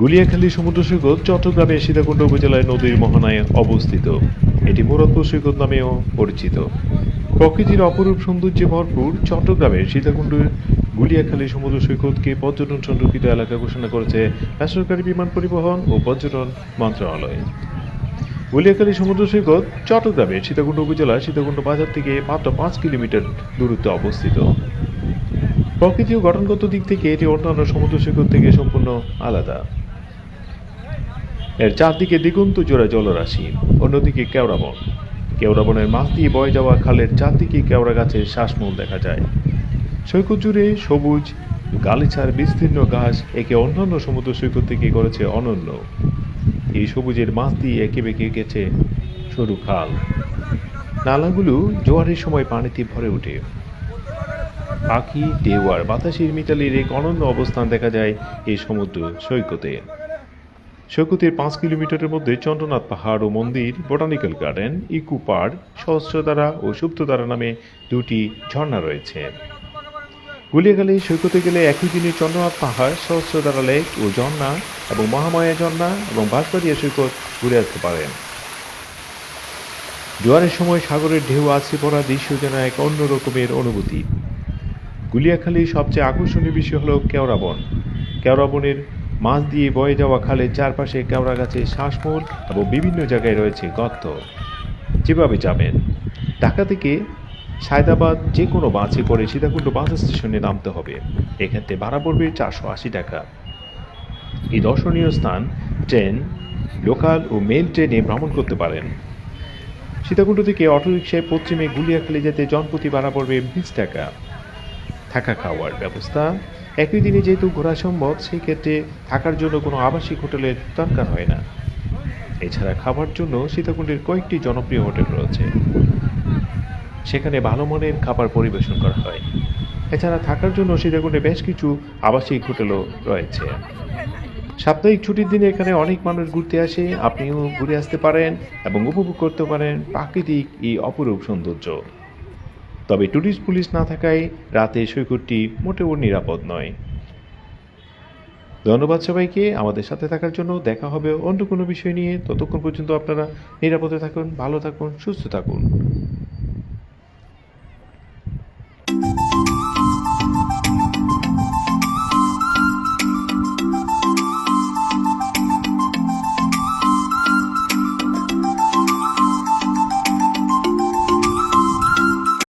গুলিয়াখালী সমুদ্র সৈকত চট্টগ্রামের সীতাকুণ্ড উপজেলায় নদীর মোহনায় অবস্থিত। এটি মুরাদপুর সৈকত নামেও পরিচিত। প্রকৃতির অপরূপ সৌন্দর্যে ভরপুর চট্টগ্রামের সীতাকুণ্ডের গুলিয়াখালী সমুদ্র সৈকতকে পর্যটন সংরক্ষিত এলাকা ঘোষণা করেছে বেসরকারি বিমান পরিবহন ও পর্যটন মন্ত্রণালয়। গুলিয়াখালী সমুদ্র সৈকত চট্টগ্রামের সীতাকুণ্ড উপজেলার সীতাকুণ্ড বাজার থেকে মাত্র 5 কিলোমিটার দূরত্বে অবস্থিত। প্রকৃতি ও গঠনগত দিক থেকে এটি অন্যান্য সমুদ্র সৈকত থেকে সম্পূর্ণ আলাদা। এর চারদিকে দিগন্ত জোড়া জলরাশি, অন্যদিকে কেওড়া বন। কেওড়া বনের মাছ দিয়ে বয়ে যাওয়া খালের চারদিকে কেওড়া গাছের শ্বাসমূল দেখা যায়। সৈকত জুড়ে সবুজ গালিচার বিস্তীর্ণ ঘাস একে অন্যান্য সমুদ্র সৈকত থেকে করেছে অনন্য। এই সবুজের মাছ দিয়ে একে বেঁকে গেছে সরু খাল। নালাগুলো জোয়ারের সময় পানিতে ভরে ওঠে। পাখি, ঢেউ আর বাতাসের মিতালির এক অনন্য অবস্থান দেখা যায় এই সমুদ্র সৈকতে। সৈকতের 5 কিলোমিটারের মধ্যে চন্দ্রনাথ পাহাড় ও মন্দির, বোটানিক্যাল গার্ডেন, ইকো পার্ক, সহস্রধারা ও সুপ্তধারা নামে দুটি ঝর্ণা রয়েছে। গুলিয়াখালী সৈকতে গেলে একই দিনে চন্দ্রনাথ পাহাড়, সহস্রধারা লেক ও ঝর্ণা এবং মহামায়া ঝর্ণা এবং বাঁশবাড়িয়া সৈকত ঘুরে আসতে পারেন। জোয়ারের সময় সাগরের ঢেউ আছড়ে পড়া দৃশ্য যেন এক অন্য রকমের অনুভূতি। গুলিয়াখালীর সবচেয়ে আকর্ষণীয় বিষয় হল কেওড়া বন। কেওড়া বনের মাছ দিয়ে বয়ে যাওয়া খালের চারপাশে কেওড়া গাছের শ্বাসমূল এবং বিভিন্ন জায়গায় রয়েছে গর্ত। যেভাবে যাবেন, ঢাকা থেকে সায়দাবাদ যে কোনো বাসে করে সীতাকুণ্ড বাস স্টেশনে নামতে হবে। এক্ষেত্রে ভাড়া পড়বে 480 টাকা। এই দর্শনীয় স্থান ট্রেন, লোকাল ও মেল ট্রেনে ভ্রমণ করতে পারেন। সীতাকুণ্ড থেকে অটোরিকশায় পশ্চিমে গুলিয়াখালী যেতে জনপ্রতি ভাড়া পড়বে 20 টাকা। থাকা খাওয়ার ব্যবস্থা একই দিনে যেহেতু ঘোরা সম্ভব, সেই ক্ষেত্রে থাকার জন্য কোনো আবাসিক হোটেলের দরকার হয় না। এছাড়া খাবার জন্য সীতাকুণ্ডের কয়েকটি জনপ্রিয় হোটেল রয়েছে, সেখানে ভালো মানের খাবার পরিবেশন করা হয়। এছাড়া থাকার জন্য সীতাকুণ্ডে বেশ কিছু আবাসিক হোটেলও রয়েছে। সাপ্তাহিক ছুটির দিনে এখানে অনেক মানুষ ঘুরতে আসে। আপনিও ঘুরে আসতে পারেন এবং উপভোগ করতে পারেন প্রাকৃতিক এই অপরূপ সৌন্দর্য। তবে টুরিস্ট পুলিশ না থাকায় রাতে সৈকতটি মোটেও নিরাপদ নয়। ধন্যবাদ সবাইকে আমাদের সাথে থাকার জন্য। দেখা হবে অন্য কোনো বিষয় নিয়ে। ততক্ষণ পর্যন্ত আপনারা নিরাপদে থাকুন, ভালো থাকুন, সুস্থ থাকুন।